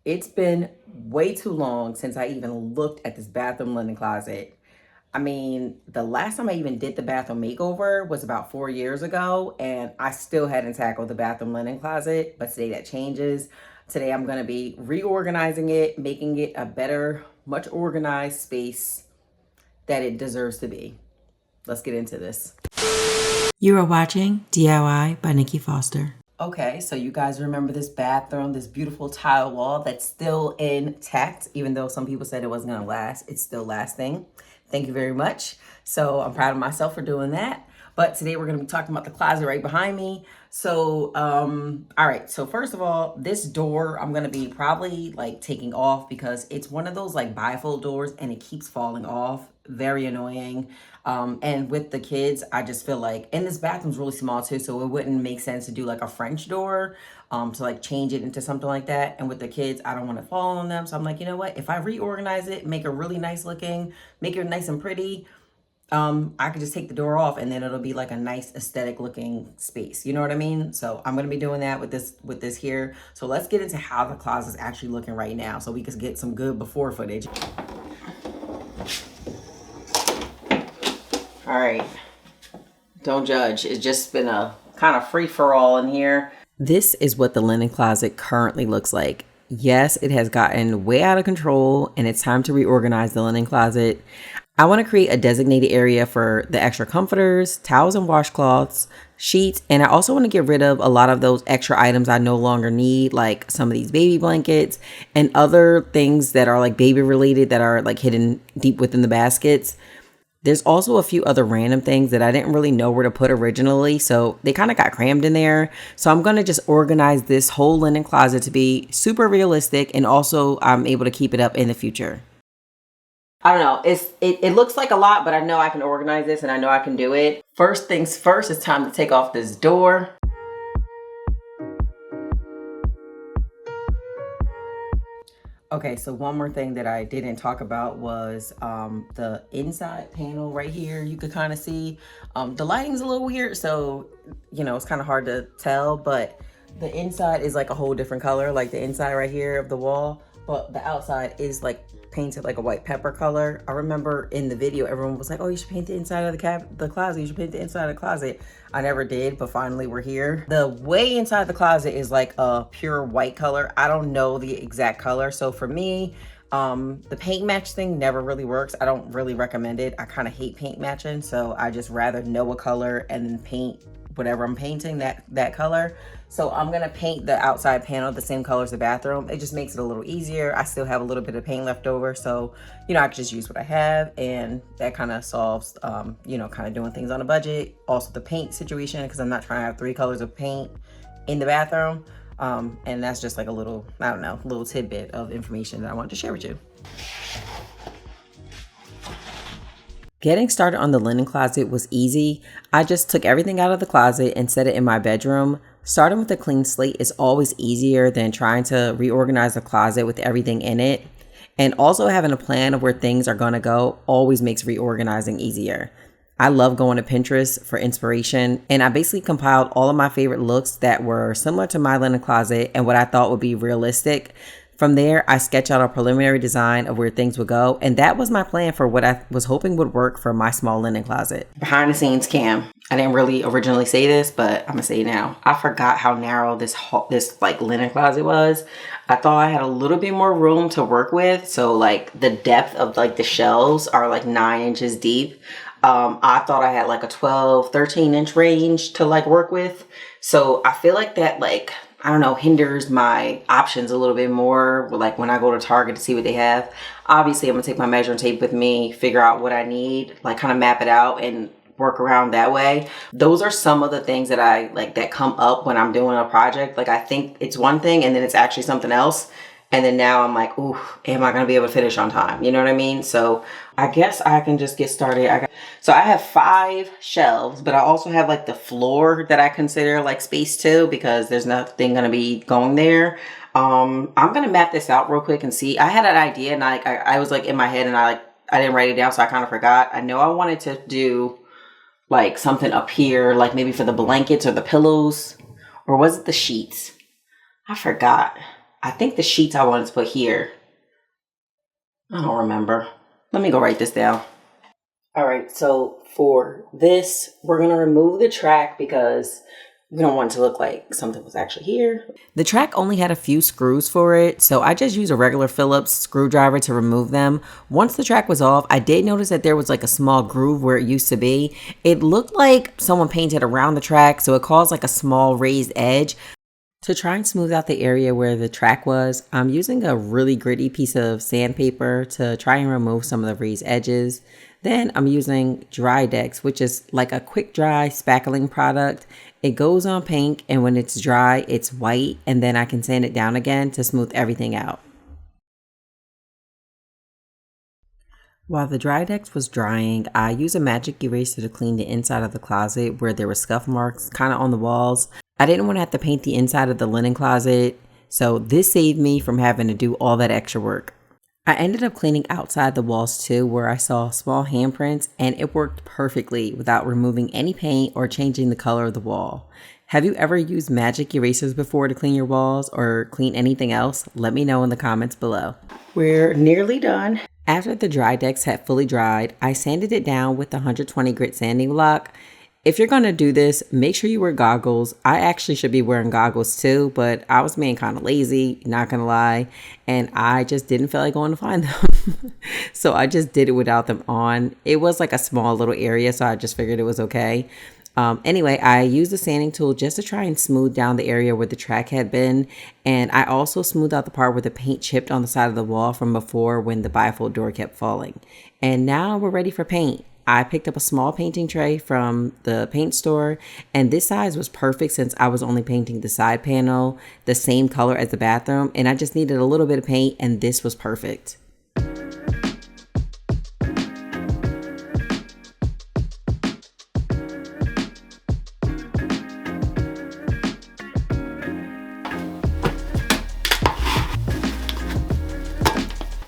It's been way too long since I even looked at this bathroom linen closet. I mean, the last time I even did the bathroom makeover was about 4 years ago, and I still hadn't tackled the bathroom linen closet, but today that changes. Today I'm gonna be reorganizing it, making it a better, much organized space that it deserves to be. Let's get into this. You are watching DIY by Nikki Foster. Okay, so you guys remember this bathroom, this beautiful tile wall that's still intact, even though some people said it wasn't gonna last, it's still lasting. Thank you very much. So I'm proud of myself for doing that. But today we're gonna be talking about the closet right behind me. So, all right, so first of all, this door I'm gonna be probably like taking off because it's one of those like bifold doors and it keeps falling off. Very annoying. And with the kids, I just feel like, and this bathroom's really small too, so it wouldn't make sense to do like a French door, to like change it into something like that. And with the kids, I don't want to fall on them. So I'm like, you know what? If I reorganize it, make it really nice looking, make it nice and pretty, I could just take the door off and then it'll be like a nice aesthetic looking space. You know what I mean? So I'm going to be doing that with this here. So let's get into how the closet's actually looking right now so we can get some good before footage. All right, don't judge. It's just been a kind of free-for-all in here. This is what the linen closet currently looks like. Yes, it has gotten way out of control and it's time to reorganize the linen closet. I want to create a designated area for the extra comforters, towels and washcloths, sheets, and I also want to get rid of a lot of those extra items I no longer need, like some of these baby blankets and other things that are like baby related that are like hidden deep within the baskets. There's also a few other random things that I didn't really know where to put originally, so they kind of got crammed in there. So I'm going to just organize this whole linen closet to be super realistic, and also I'm able to keep it up in the future. I don't know, it looks like a lot, but I know I can organize this and I know I can do it. First things first, it's time to take off this door. Okay, so one more thing that I didn't talk about was the inside panel right here. You could kind of see the lighting's a little weird, so you know it's kind of hard to tell, but the inside is like a whole different color, like the inside right here of the wall, but the outside is like painted like a white pepper color. I remember in the video everyone was like, oh, you should paint the inside of the closet, you should paint the inside of the closet. I never did, but finally we're here. The way inside the closet is like a pure white color. I don't know the exact color, so for me, the paint match thing never really works. I don't really recommend it. I kind of hate paint matching, so I just rather know a color and then paint whatever I'm painting that color. So I'm gonna paint the outside panel the same color as the bathroom. It just makes it a little easier. I still have a little bit of paint left over, so you know I can just use what I have, and that kind of solves you know, kind of doing things on a budget. Also the paint situation, because I'm not trying to have 3 colors of paint in the bathroom, and that's just like a little, I don't know, little tidbit of information that I wanted to share with you. Getting started on the linen closet was easy. I just took everything out of the closet and set it in my bedroom. Starting with a clean slate is always easier than trying to reorganize the closet with everything in it. And also having a plan of where things are gonna go always makes reorganizing easier. I love going to Pinterest for inspiration, and I basically compiled all of my favorite looks that were similar to my linen closet and what I thought would be realistic. From there, I sketched out a preliminary design of where things would go, and that was my plan for what I was hoping would work for my small linen closet. Behind the scenes cam. I didn't really originally say this, but I'm gonna say it now. I forgot how narrow this like linen closet was. I thought I had a little bit more room to work with, so like the depth of like the shelves are like 9 inches deep. I thought I had like a 12, 13 inch range to like work with. So I feel like that like, I don't know, hinders my options a little bit more. Like when I go to Target to see what they have, obviously I'm gonna take my measuring tape with me, figure out what I need, like kind of map it out and work around that way. Those are some of the things that I like that come up when I'm doing a project. Like I think it's one thing and then it's actually something else. And then now I'm like, ooh, am I gonna be able to finish on time? You know what I mean? So I guess I can just get started. So I have 5 shelves, but I also have like the floor that I consider like space too, because there's nothing gonna be going there. I'm gonna map this out real quick and see. I had an idea and I was like in my head and I didn't write it down, so I kind of forgot. I know I wanted to do like something up here, like maybe for the blankets or the pillows, or was it the sheets? I forgot. I think the sheets I wanted to put here. I don't remember. Let me go write this down. All right, so for this, we're going to remove the track because we don't want it to look like something was actually here. The track only had a few screws for it, so I just used a regular Phillips screwdriver to remove them. Once the track was off, I did notice that there was like a small groove where it used to be. It looked like someone painted around the track, so it caused like a small raised edge. To try and smooth out the area where the track was, I'm using a really gritty piece of sandpaper to try and remove some of the raised edges. Then I'm using Dry Dex, which is like a quick dry spackling product. It goes on pink, and when it's dry, it's white, and then I can sand it down again to smooth everything out. While the Dry Dex was drying, I used a magic eraser to clean the inside of the closet where there were scuff marks kind of on the walls. I didn't want to have to paint the inside of the linen closet, so this saved me from having to do all that extra work. I ended up cleaning outside the walls too, where I saw small handprints, and it worked perfectly without removing any paint or changing the color of the wall. Have you ever used magic erasers before to clean your walls or clean anything else? Let me know in the comments below. We're nearly done. After the Dry Dex had fully dried, I sanded it down with the 120 grit sanding block. If you're going to do this, make sure you wear goggles. I actually should be wearing goggles too, but I was being kind of lazy, not going to lie, and I just didn't feel like going to find them. So I just did it without them on. It was like a small little area, so I just figured it was okay. Anyway, I used the sanding tool just to try and smooth down the area where the track had been, and I also smoothed out the part where the paint chipped on the side of the wall from before when the bifold door kept falling. And now we're ready for paint. I picked up a small painting tray from the paint store, and this size was perfect since I was only painting the side panel the same color as the bathroom, and I just needed a little bit of paint, and this was perfect.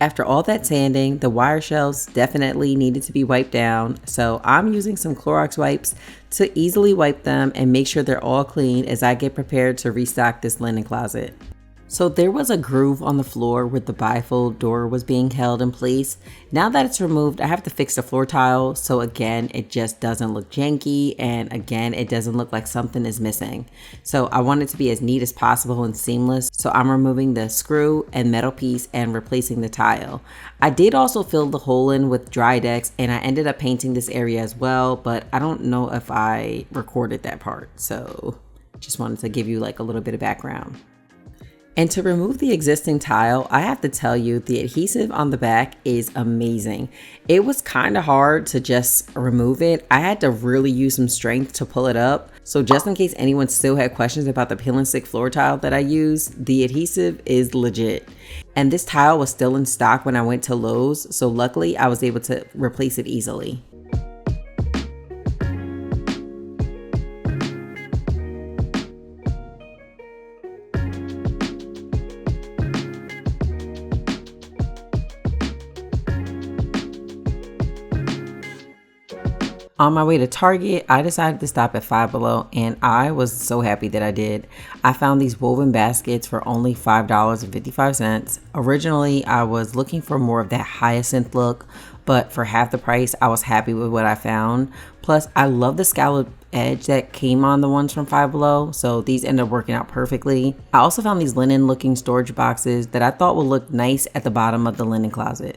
After all that sanding, the wire shelves definitely needed to be wiped down, so I'm using some Clorox wipes to easily wipe them and make sure they're all clean as I get prepared to restock this linen closet. So there was a groove on the floor where the bifold door was being held in place. Now that it's removed, I have to fix the floor tile, so again, it just doesn't look janky, and again, it doesn't look like something is missing. So I want it to be as neat as possible and seamless, so I'm removing the screw and metal piece and replacing the tile. I did also fill the hole in with Dry Dex, and I ended up painting this area as well, but I don't know if I recorded that part, so just wanted to give you like a little bit of background. And to remove the existing tile, I have to tell you, the adhesive on the back is amazing. It was kind of hard to just remove it. I had to really use some strength to pull it up. So just in case anyone still had questions about the peel and stick floor tile that I used, the adhesive is legit. And this tile was still in stock when I went to Lowe's, so luckily I was able to replace it easily. On my way to Target, I decided to stop at Five Below, and I was so happy that I did. I found these woven baskets for only $5.55. Originally, I was looking for more of that hyacinth look, but for half the price, I was happy with what I found. Plus, I love the scallop edge that came on the ones from Five Below, so these ended up working out perfectly. I also found these linen looking storage boxes that I thought would look nice at the bottom of the linen closet.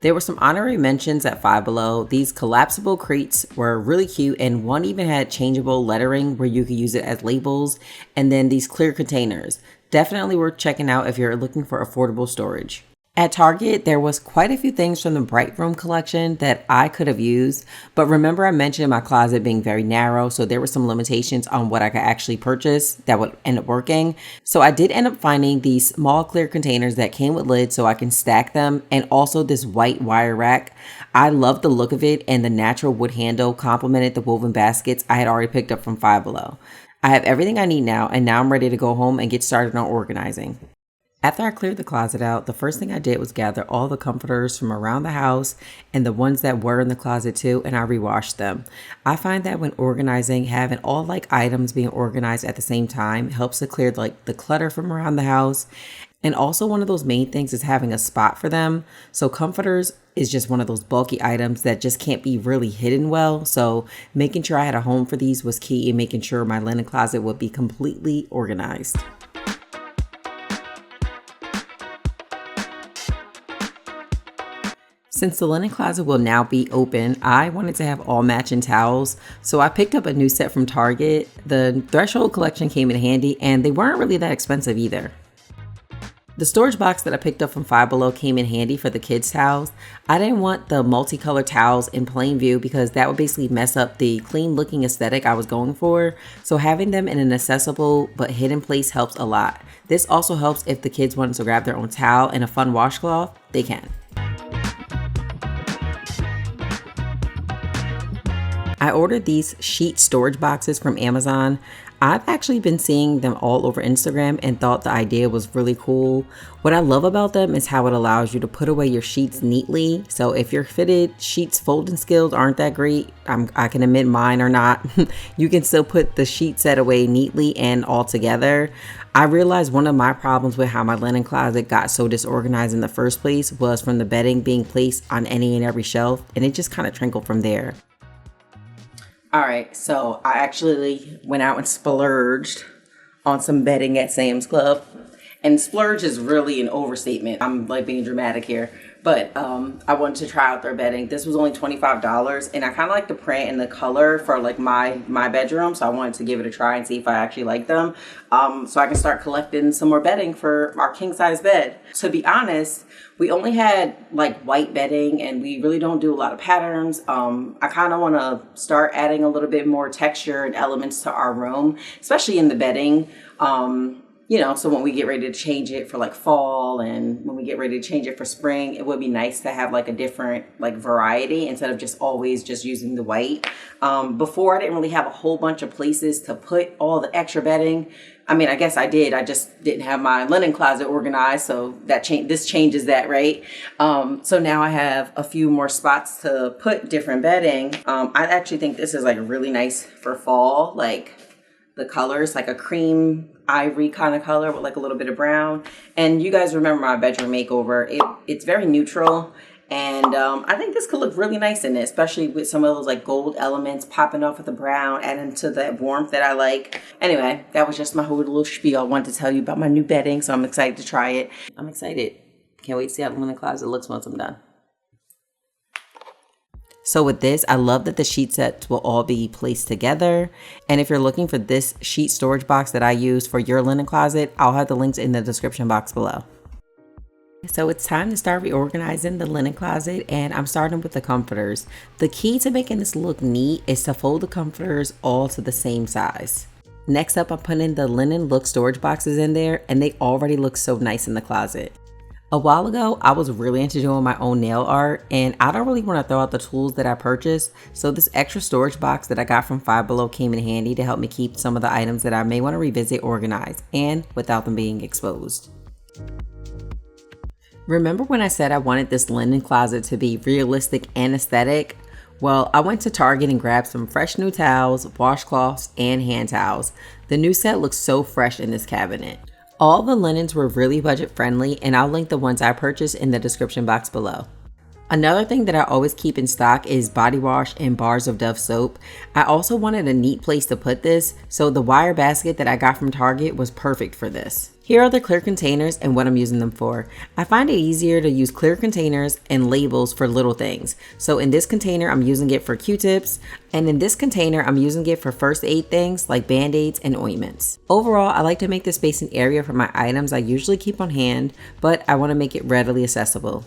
There were some honorary mentions at Five Below. These collapsible crates were really cute, and one even had changeable lettering where you could use it as labels, and then these clear containers. Definitely worth checking out if you're looking for affordable storage. At Target, there was quite a few things from the Bright Room collection that I could have used, but remember I mentioned my closet being very narrow, so there were some limitations on what I could actually purchase that would end up working. So I did end up finding these small clear containers that came with lids so I can stack them, and also this white wire rack. I love the look of it, and the natural wood handle complemented the woven baskets I had already picked up from Five Below. I have everything I need now, and now I'm ready to go home and get started on organizing. After I cleared the closet out, the first thing I did was gather all the comforters from around the house and the ones that were in the closet too, and I rewashed them. I find that when organizing, having all like items being organized at the same time helps to clear like the clutter from around the house. And also one of those main things is having a spot for them. So comforters is just one of those bulky items that just can't be really hidden well. So making sure I had a home for these was key in making sure my linen closet would be completely organized. Since the linen closet will now be open, I wanted to have all matching towels, so I picked up a new set from Target. The Threshold collection came in handy, and they weren't really that expensive either. The storage box that I picked up from Five Below came in handy for the kids' towels. I didn't want the multicolored towels in plain view because that would basically mess up the clean looking aesthetic I was going for, so having them in an accessible but hidden place helps a lot. This also helps if the kids want to grab their own towel and a fun washcloth, they can. I ordered these sheet storage boxes from Amazon. I've actually been seeing them all over Instagram and thought the idea was really cool. What I love about them is how it allows you to put away your sheets neatly. So if your fitted sheets folding skills aren't that great, I can admit mine are not, you can still put the sheet set away neatly and all together. I realized one of my problems with how my linen closet got so disorganized in the first place was from the bedding being placed on any and every shelf, and it just kind of trickled from there. All right, so I actually went out and splurged on some bedding at Sam's Club. And splurge is really an overstatement. I'm like being dramatic here. But I wanted to try out their bedding. This was only $25, and I kind of like the print and the color for like my bedroom. So I wanted to give it a try and see if I actually like them. So I can start collecting some more bedding for our king size bed. To be honest, we only had like white bedding and we really don't do a lot of patterns. I kind of want to start adding a little bit more texture and elements to our room, especially in the bedding. You know, so when we get ready to change it for like fall and when we get ready to change it for spring, it would be nice to have like a different like variety instead of just always just using the white. Before I didn't really have a whole bunch of places to put all the extra bedding. I mean, I guess I did. I just didn't have my linen closet organized. So that this changes that, right? So now I have a few more spots to put different bedding. I actually think this is like really nice for fall. Like the colors, like a cream ivory kind of color with like a little bit of brown. And you guys remember my bedroom makeover. It's very neutral. And I think this could look really nice in it, especially with some of those like gold elements popping off with the brown, adding to that warmth that I like. Anyway, that was just my whole little spiel. I wanted to tell you about my new bedding, so I'm excited to try it. I'm excited. Can't wait to see how the linen closet looks once I'm done. So with this, I love that the sheet sets will all be placed together. And if you're looking for this sheet storage box that I use for your linen closet, I'll have the links in the description box below. So it's time to start reorganizing the linen closet, and I'm starting with the comforters. The key to making this look neat is to fold the comforters all to the same size. Next up, I'm putting the linen look storage boxes in there, and they already look so nice in the closet. A while ago, I was really into doing my own nail art, and I don't really want to throw out the tools that I purchased, so this extra storage box that I got from Five Below came in handy to help me keep some of the items that I may want to revisit organized and without them being exposed. Remember when I said I wanted this linen closet to be realistic and aesthetic? Well, I went to Target and grabbed some fresh new towels, washcloths, and hand towels. The new set looks so fresh in this cabinet. All the linens were really budget friendly, and I'll link the ones I purchased in the description box below. Another thing that I always keep in stock is body wash and bars of Dove soap. I also wanted a neat place to put this, so the wire basket that I got from Target was perfect for this. Here are the clear containers and what I'm using them for. I find it easier to use clear containers and labels for little things. So in this container, I'm using it for Q-tips, and in this container, I'm using it for first aid things like Band-Aids and ointments. Overall, I like to make this space an area for my items I usually keep on hand, but I want to make it readily accessible.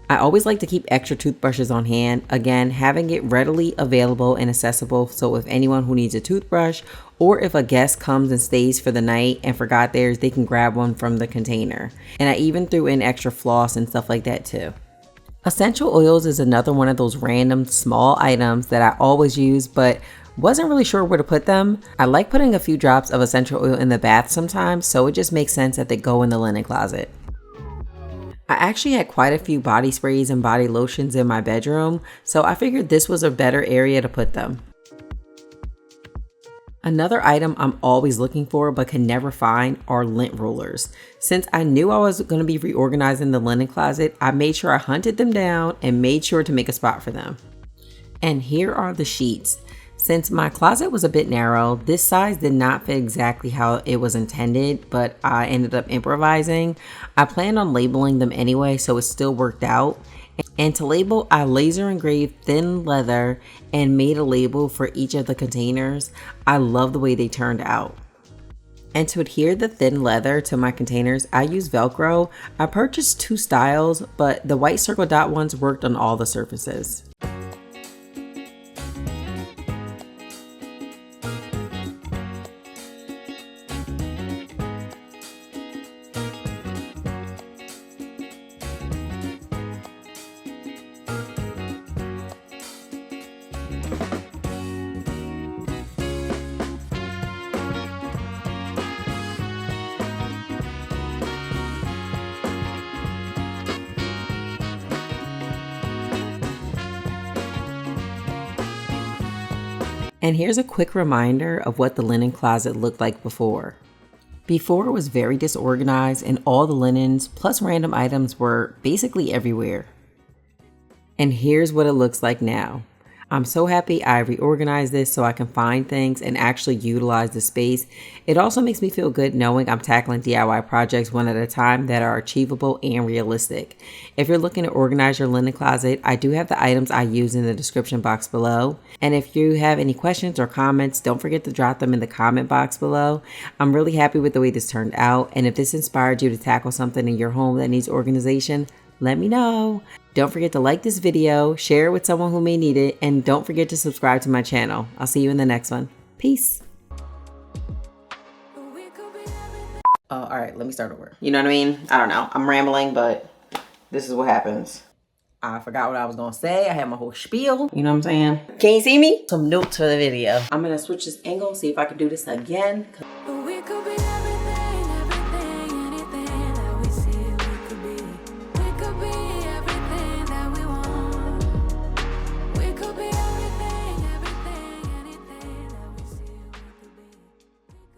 I always like to keep extra toothbrushes on hand. Again, having it readily available and accessible, so if anyone who needs a toothbrush or if a guest comes and stays for the night and forgot theirs, they can grab one from the container. And I even threw in extra floss and stuff like that too. Essential oils is another one of those random small items that I always use, but Wasn't really sure where to put them. I like putting a few drops of essential oil in the bath sometimes, so it just makes sense that they go in the linen closet. I actually had quite a few body sprays and body lotions in my bedroom, so I figured this was a better area to put them. Another item I'm always looking for but can never find are lint rollers. Since I knew I was going to be reorganizing the linen closet, I made sure I hunted them down and made sure to make a spot for them. And here are the sheets. Since my closet was a bit narrow, this size did not fit exactly how it was intended, but I ended up improvising. I planned on labeling them anyway, so it still worked out. And to label, I laser engraved thin leather and made a label for each of the containers. I love the way they turned out. And to adhere the thin leather to my containers, I use Velcro. I purchased 2 styles, but the white circle dot ones worked on all the surfaces. And here's a quick reminder of what the linen closet looked like before. Before, it was very disorganized and all the linens plus random items were basically everywhere. And here's what it looks like now. I'm so happy I reorganized this so I can find things and actually utilize the space. It also makes me feel good knowing I'm tackling DIY projects one at a time that are achievable and realistic. If you're looking to organize your linen closet, I do have the items I use in the description box below. And if you have any questions or comments, don't forget to drop them in the comment box below. I'm really happy with the way this turned out. And if this inspired you to tackle something in your home that needs organization, let me know. Don't forget to like this video, share it with someone who may need it, and don't forget to subscribe to my channel. I'll see you in the next one. Peace. All right, let me start over. You know what I mean? I don't know. I'm rambling, but this is what happens. I forgot what I was gonna say. I had my whole spiel. You know what I'm saying? Can you see me? Some notes for the video. I'm gonna switch this angle, see if I can do this again.